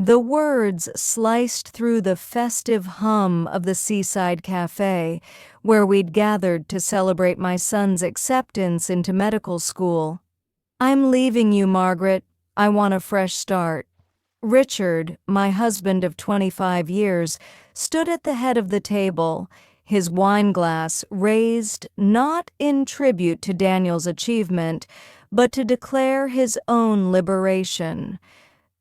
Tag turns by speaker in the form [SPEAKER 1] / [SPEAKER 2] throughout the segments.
[SPEAKER 1] The words sliced through the festive hum of the seaside cafe where we'd gathered to celebrate my son's acceptance into medical school. "I'm leaving you, Margaret. I want a fresh start." Richard, my husband of 25 years, stood at the head of the table, his wine glass raised not in tribute to Daniel's achievement, but to declare his own liberation.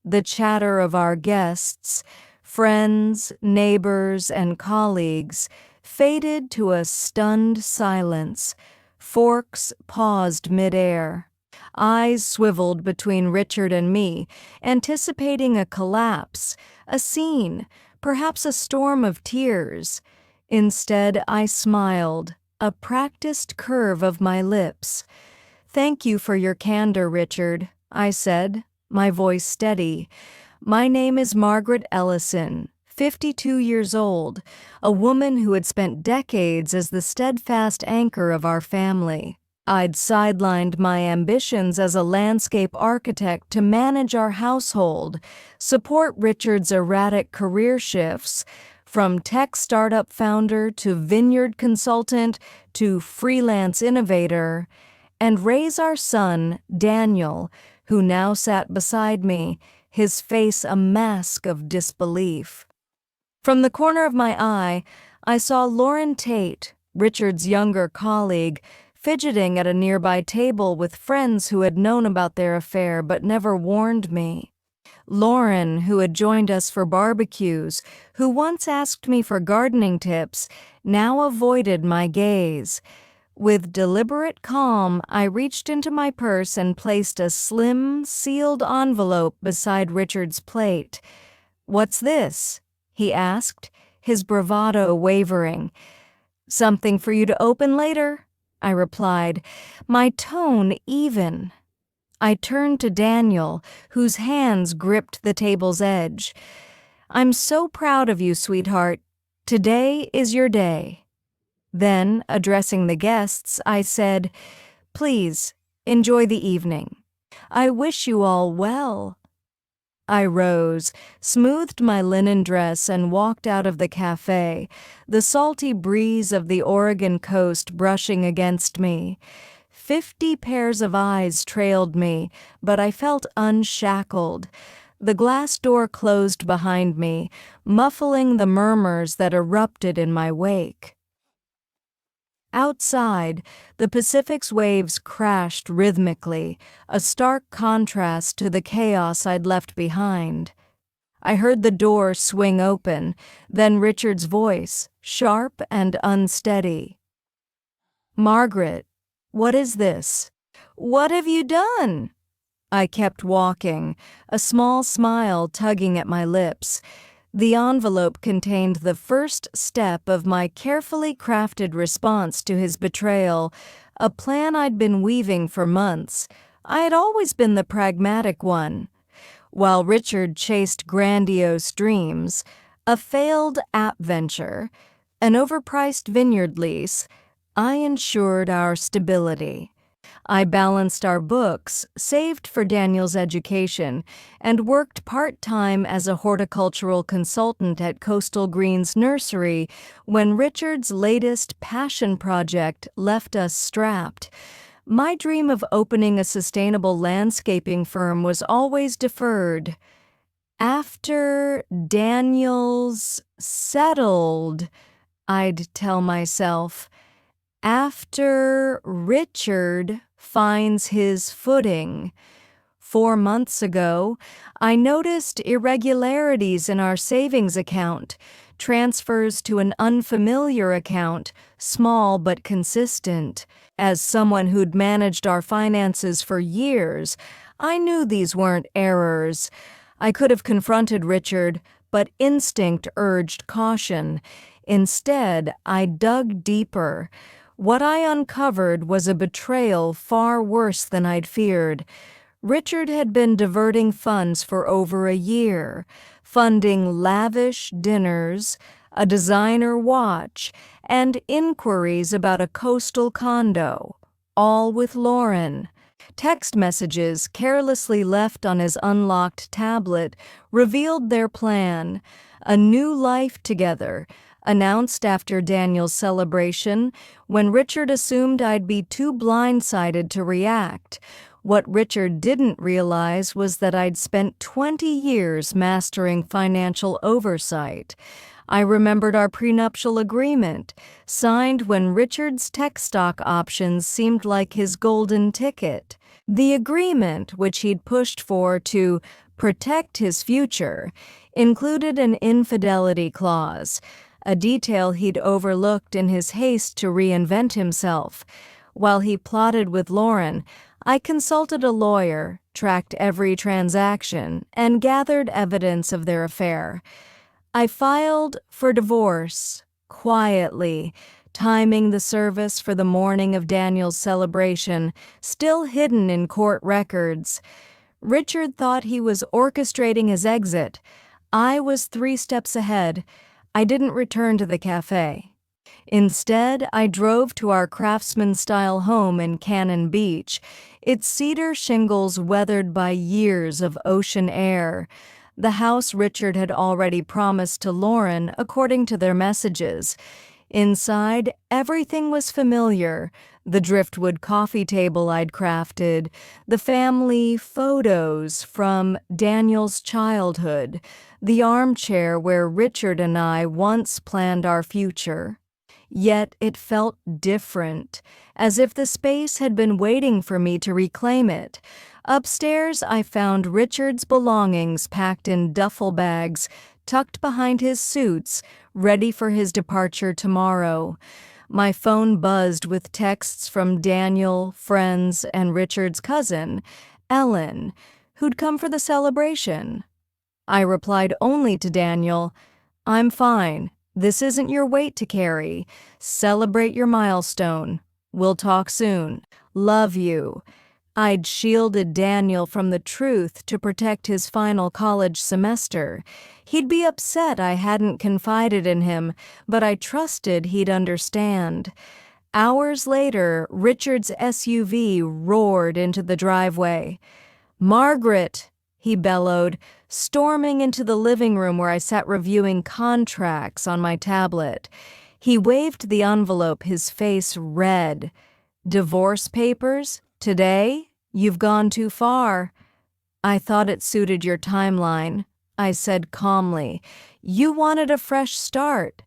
[SPEAKER 1] The chatter of our guests, friends, neighbors, and colleagues, faded to a stunned silence. Forks paused midair. Eyes swiveled between Richard and me, anticipating a collapse, a scene, perhaps a storm of tears. Instead, I smiled, a practiced curve of my lips. "Thank you for your candor, Richard," I said, my voice steady. "My name is Margaret Ellison, 52 years old, a woman who had spent decades as the steadfast anchor of our family. I'd sidelined my ambitions as a landscape architect to manage our household, support Richard's erratic career shifts, from tech startup founder to vineyard consultant to freelance innovator, and raise our son, Daniel, who now sat beside me, his face a mask of disbelief. From the corner of my eye, I saw Lauren Tate, Richard's younger colleague, fidgeting at a nearby table with friends who had known about their affair but never warned me. Lauren, who had joined us for barbecues, who once asked me for gardening tips, now avoided my gaze. With deliberate calm, I reached into my purse and placed a slim, sealed envelope beside Richard's plate. "What's this?" he asked, his bravado wavering. "Something for you to open later," I replied, my tone even. I turned to Daniel, whose hands gripped the table's edge. "I'm so proud of you, sweetheart. Today is your day." Then, addressing the guests, I said, "Please, enjoy the evening. I wish you all well." I rose, smoothed my linen dress, and walked out of the cafe, the salty breeze of the Oregon coast brushing against me. 50 pairs of eyes trailed me, but I felt unshackled. The glass door closed behind me, muffling the murmurs that erupted in my wake. Outside, the Pacific's waves crashed rhythmically, a stark contrast to the chaos I'd left behind. I heard the door swing open, then Richard's voice, sharp and unsteady. "Margaret, what is this? What have you done?" I kept walking, a small smile tugging at my lips. The envelope contained the first step of my carefully crafted response to his betrayal, a plan I'd been weaving for months. I had always been the pragmatic one. While Richard chased grandiose dreams, a failed app venture, an overpriced vineyard lease, I ensured our stability. I balanced our books, saved for Daniel's education, and worked part-time as a horticultural consultant at Coastal Greens Nursery when Richard's latest passion project left us strapped. My dream of opening a sustainable landscaping firm was always deferred. After Daniel's settled, I'd tell myself. After Richard finds his footing. 4 months ago, I noticed irregularities in our savings account, transfers to an unfamiliar account, small but consistent. As someone who'd managed our finances for years, I knew these weren't errors. I could have confronted Richard, but instinct urged caution. Instead, I dug deeper. What I uncovered was a betrayal far worse than I'd feared. Richard had been diverting funds for over a year, funding lavish dinners, a designer watch, and inquiries about a coastal condo, all with Lauren. Text messages carelessly left on his unlocked tablet revealed their plan: a new life together, announced after Daniel's celebration, when Richard assumed I'd be too blindsided to react. What Richard didn't realize was that I'd spent 20 years mastering financial oversight. I remembered our prenuptial agreement, signed when Richard's tech stock options seemed like his golden ticket. The agreement, which he'd pushed for to protect his future, included an infidelity clause, a detail he'd overlooked in his haste to reinvent himself. While he plotted with Lauren, I consulted a lawyer, tracked every transaction, and gathered evidence of their affair. I filed for divorce, quietly, timing the service for the morning of Daniel's celebration, still hidden in court records. Richard thought he was orchestrating his exit. I was 3 steps ahead. I didn't return to the cafe. Instead, I drove to our craftsman-style home in Cannon Beach, its cedar shingles weathered by years of ocean air. The house Richard had already promised to Lauren, according to their messages. Inside, everything was familiar: the driftwood coffee table I'd crafted, the family photos from Daniel's childhood, the armchair where Richard and I once planned our future. Yet it felt different, as if the space had been waiting for me to reclaim it. Upstairs, I found Richard's belongings packed in duffel bags, tucked behind his suits, ready for his departure tomorrow. My phone buzzed with texts from Daniel, friends, and Richard's cousin, Ellen, who'd come for the celebration. I replied only to Daniel, "I'm fine. This isn't your weight to carry. Celebrate your milestone. We'll talk soon. Love you." I'd shielded Daniel from the truth to protect his final college semester. He'd be upset I hadn't confided in him, but I trusted he'd understand. Hours later, Richard's SUV roared into the driveway. "Margaret!" he bellowed, storming into the living room where I sat reviewing contracts on my tablet. He waved the envelope, his face red. "Divorce papers? Today? You've gone too far." "I thought it suited your timeline," I said calmly. "You wanted a fresh start.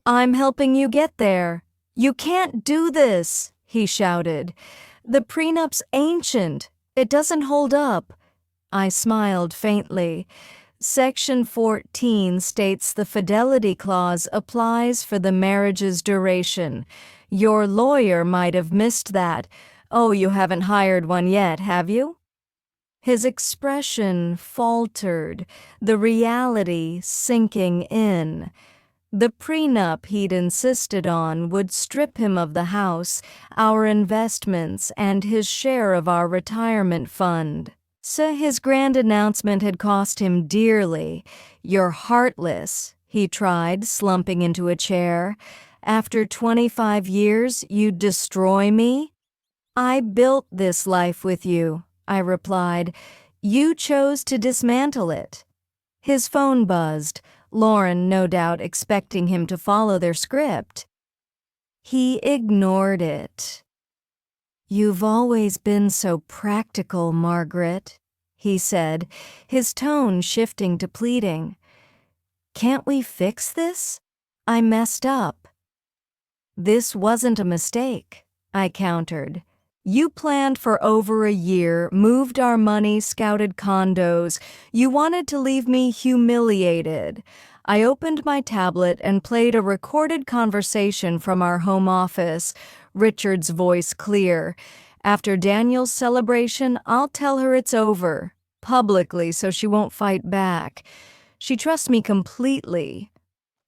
[SPEAKER 1] I'm helping you get there." "You can't do this," he shouted. "The prenup's ancient. It doesn't hold up." I smiled faintly. Section 14 states the fidelity clause applies for the marriage's duration. Your lawyer might have missed that. Oh, you haven't hired one yet, have you? His expression faltered, the reality sinking in. The prenup he'd insisted on would strip him of the house, our investments, and his share of our retirement fund. So his grand announcement had cost him dearly. "You're heartless," he tried, slumping into a chair. "After 25 years, you'd destroy me?" "I built this life with you," I replied. "You chose to dismantle it." His phone buzzed, Lauren no doubt expecting him to follow their script. He ignored it. "You've always been so practical, Margaret," he said, his tone shifting to pleading. "Can't we fix this? I messed up." "This wasn't a mistake," I countered. "You planned for over a year, moved our money, scouted condos. You wanted to leave me humiliated." I opened my tablet and played a recorded conversation from our home office, Richard's voice clear. "After Daniel's celebration, I'll tell her it's over, publicly, so she won't fight back. She trusts me completely."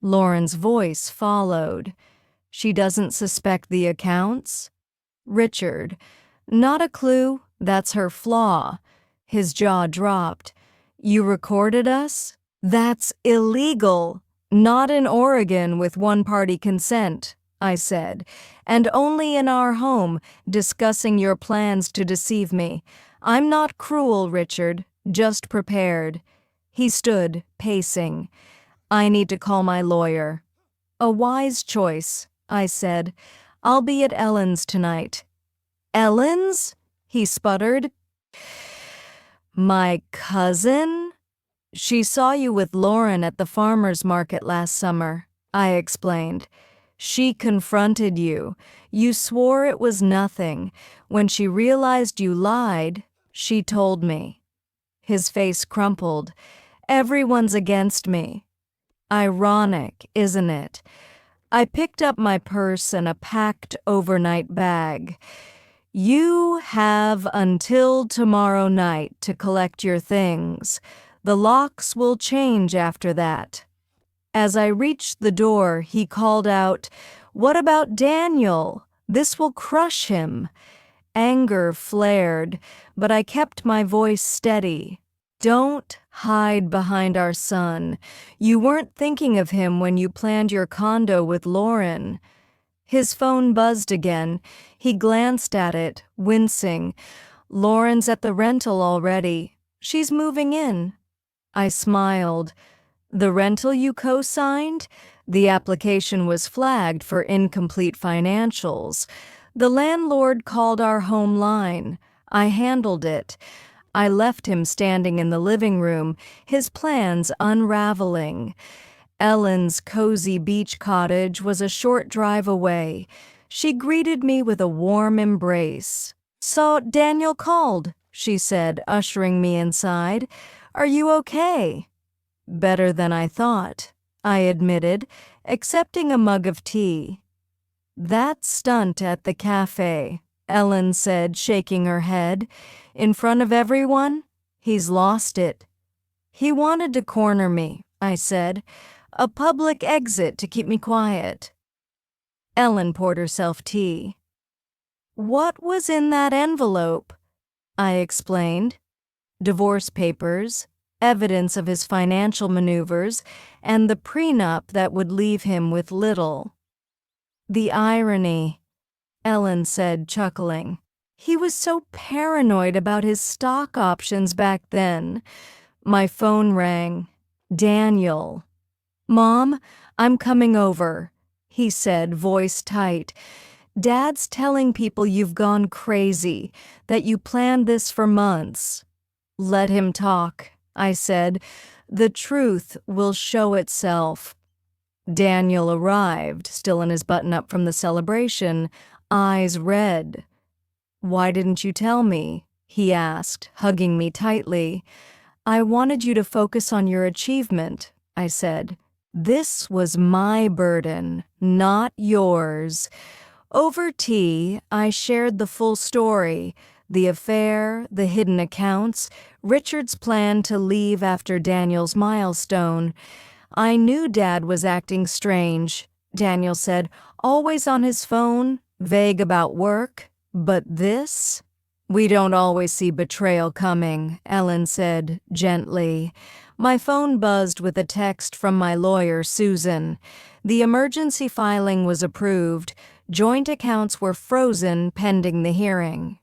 [SPEAKER 1] Lauren's voice followed. "She doesn't suspect the accounts?" Richard: "Not a clue. That's her flaw." His jaw dropped. "You recorded us? That's illegal. Not in Oregon with one-party consent," I said, "and only in our home, discussing your plans to deceive me. I'm not cruel, Richard, just prepared." He stood, pacing. "I need to call my lawyer." "A wise choice," I said. "I'll be at Ellen's tonight." "Ellen's?" he sputtered. "My cousin?" "She saw you with Lauren at the farmer's market last summer," I explained. "She confronted you. You swore it was nothing. When she realized you lied, she told me." His face crumpled. "Everyone's against me." Ironic, isn't it? I picked up my purse and a packed overnight bag. "You have until tomorrow night to collect your things. The locks will change after that." As I reached the door, he called out, "What about Daniel? This will crush him." Anger flared, but I kept my voice steady. "Don't hide behind our son. You weren't thinking of him when you planned your condo with Lauren." His phone buzzed again. He glanced at it, wincing. "Lauren's at the rental already. She's moving in." I smiled. "The rental you co-signed?" The application was flagged for incomplete financials. "The landlord called our home line. I handled it." I left him standing in the living room, his plans unraveling. Ellen's cozy beach cottage was a short drive away. She greeted me with a warm embrace. "So Daniel called," she said, ushering me inside. "Are you okay?" "Better than I thought," I admitted, accepting a mug of tea. "That stunt at the cafe," Ellen said, shaking her head. "In front of everyone? He's lost it." "He wanted to corner me," I said. "A public exit to keep me quiet." Ellen poured herself tea. "What was in that envelope?" I explained. "Divorce papers, evidence of his financial maneuvers, and the prenup that would leave him with little." "The irony," Ellen said, chuckling. "He was so paranoid about his stock options back then." My phone rang. "Daniel." "Mom, I'm coming over," he said, voice tight. "Dad's telling people you've gone crazy, that you planned this for months." "Let him talk," I said. "The truth will show itself." Daniel arrived, still in his button-up from the celebration, eyes red. "Why didn't you tell me?" he asked, hugging me tightly. "I wanted you to focus on your achievement," I said. "This was my burden, not yours." Over tea, I shared the full story: the affair, the hidden accounts, Richard's plan to leave after Daniel's milestone. "I knew Dad was acting strange," Daniel said, "always on his phone, vague about work. But this?" "We don't always see betrayal coming," Ellen said, gently. My phone buzzed with a text from my lawyer, Susan. The emergency filing was approved. Joint accounts were frozen pending the hearing.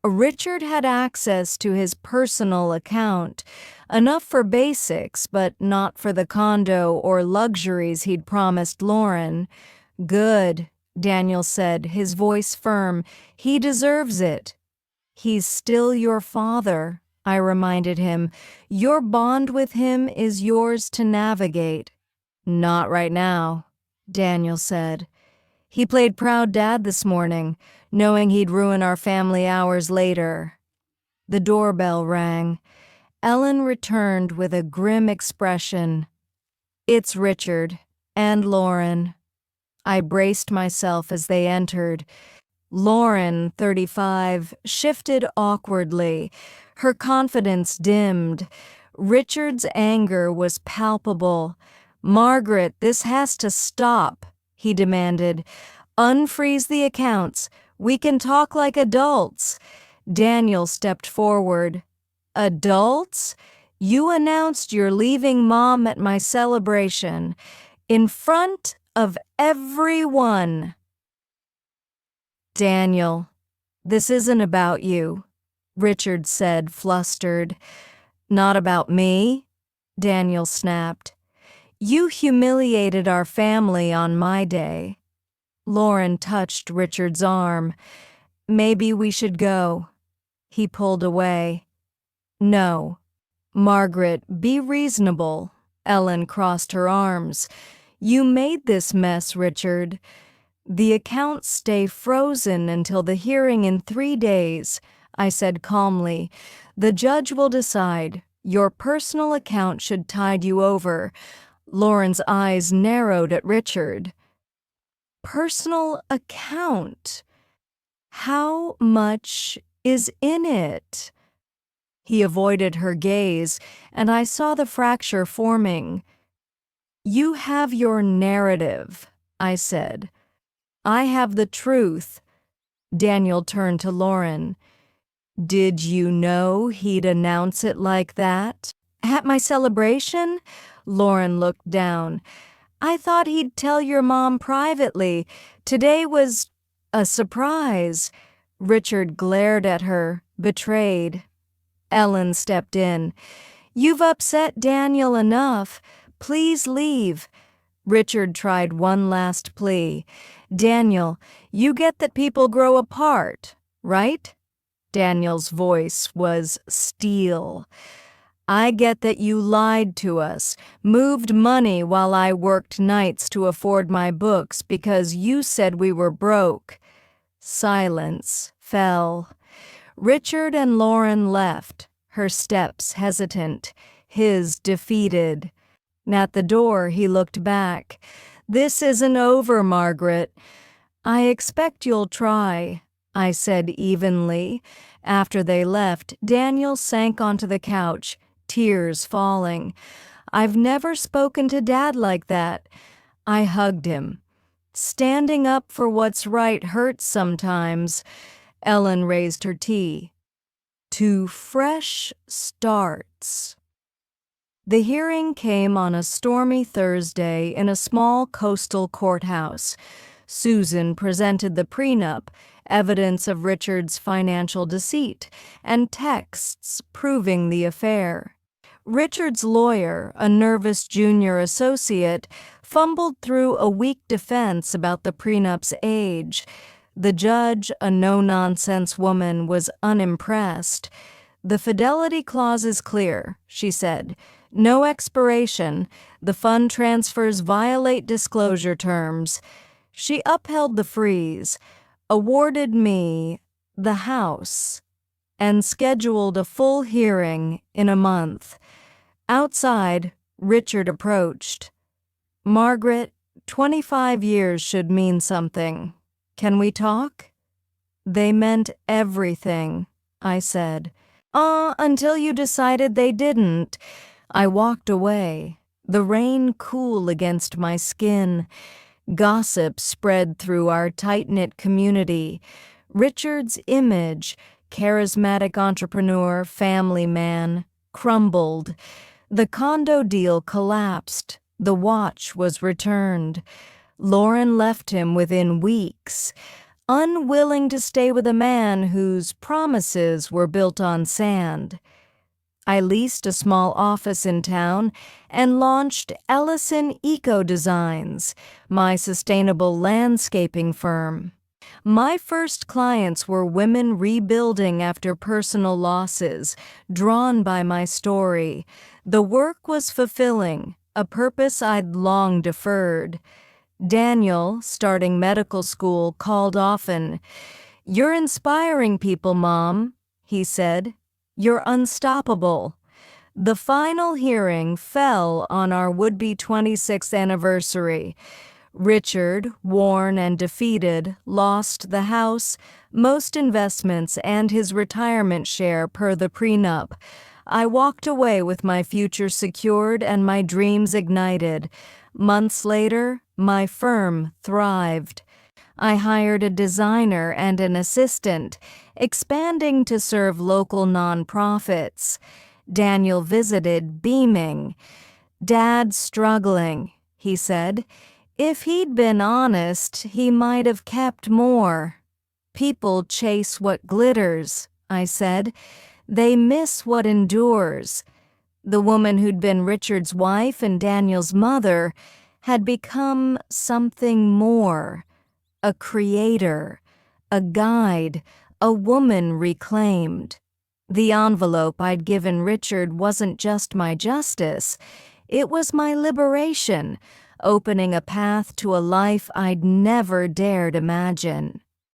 [SPEAKER 1] Richard had access to his personal account, enough for basics, but not for the condo or luxuries he'd promised Lauren. "Good," Daniel said, his voice firm. "He deserves it." "He's still your father," I reminded him. "Your bond with him is yours to navigate." "Not right now," Daniel said. He played proud dad this morning, knowing he'd ruin our family hours later. The doorbell rang. Ellen returned with a grim expression. "It's Richard and Lauren." I braced myself as they entered. Lauren, 35, shifted awkwardly. Her confidence dimmed. Richard's anger was palpable. "Margaret, this has to stop," he demanded. "Unfreeze the accounts. We can talk like adults." Daniel stepped forward. "Adults? You announced you're leaving Mom at my celebration. In front of everyone." Daniel, this isn't about you, Richard said, flustered. Not about me? Daniel snapped. You humiliated our family on my day. Lauren touched Richard's arm. Maybe we should go. He pulled away. No. Margaret, be reasonable. Ellen crossed her arms. You made this mess, Richard. The accounts stay frozen until the hearing in 3 days, I said calmly. The judge will decide. Your personal account should tide you over. Lauren's eyes narrowed at Richard. Personal account? How much is in it? He avoided her gaze, and I saw the fracture forming. You have your narrative, I said. I have the truth. Daniel turned to Lauren. Did you know he'd announce it like that? At my celebration? Lauren looked down. I thought he'd tell your mom privately. Today was a surprise. Richard glared at her, betrayed. Ellen stepped in. You've upset Daniel enough. Please leave. Richard tried one last plea. Daniel, you get that people grow apart, right? Daniel's voice was steel. I get that you lied to us, moved money while I worked nights to afford my books because you said we were broke. Silence fell. Richard and Lauren left, her steps hesitant, his defeated. At the door, he looked back. This isn't over, Margaret. I expect you'll try, I said evenly. After they left, Daniel sank onto the couch, tears falling. I've never spoken to Dad like that. I hugged him. Standing up for what's right hurts sometimes. Ellen raised her tea. To fresh starts. The hearing came on a stormy Thursday in a small coastal courthouse. Susan presented the prenup, evidence of Richard's financial deceit, and texts proving the affair. Richard's lawyer, a nervous junior associate, fumbled through a weak defense about the prenup's age. The judge, a no-nonsense woman, was unimpressed. The fidelity clause is clear, she said. No expiration. The fund transfers violate disclosure terms. She upheld the freeze, awarded me the house, and scheduled a full hearing in a month. Outside, Richard approached. Margaret, 25 years should mean something. Can we talk? They meant everything, I said. Until you decided they didn't. I walked away, the rain cool against my skin. Gossip spread through our tight-knit community. Richard's image, charismatic entrepreneur, family man, crumbled. The condo deal collapsed. The watch was returned. Lauren left him within weeks, unwilling to stay with a man whose promises were built on sand. I leased a small office in town and launched Ellison Eco Designs, my sustainable landscaping firm. My first clients were women rebuilding after personal losses, drawn by my story. The work was fulfilling, a purpose I'd long deferred. Daniel, starting medical school, called often. You're inspiring people, Mom, he said. You're unstoppable. The final hearing fell on our would-be 26th anniversary. Richard, worn and defeated, lost the house, most investments, and his retirement share per the prenup. I walked away with my future secured and my dreams ignited. Months later, my firm thrived. I hired a designer and an assistant, expanding to serve local nonprofits. Daniel visited, beaming. Dad's struggling, he said. If he'd been honest, he might have kept more. People chase what glitters, I said. They miss what endures. The woman who'd been Richard's wife and Daniel's mother had become something more. A creator, a guide, a woman reclaimed. The envelope I'd given Richard wasn't just my justice, it was my liberation, opening a path to a life I'd never dared imagine.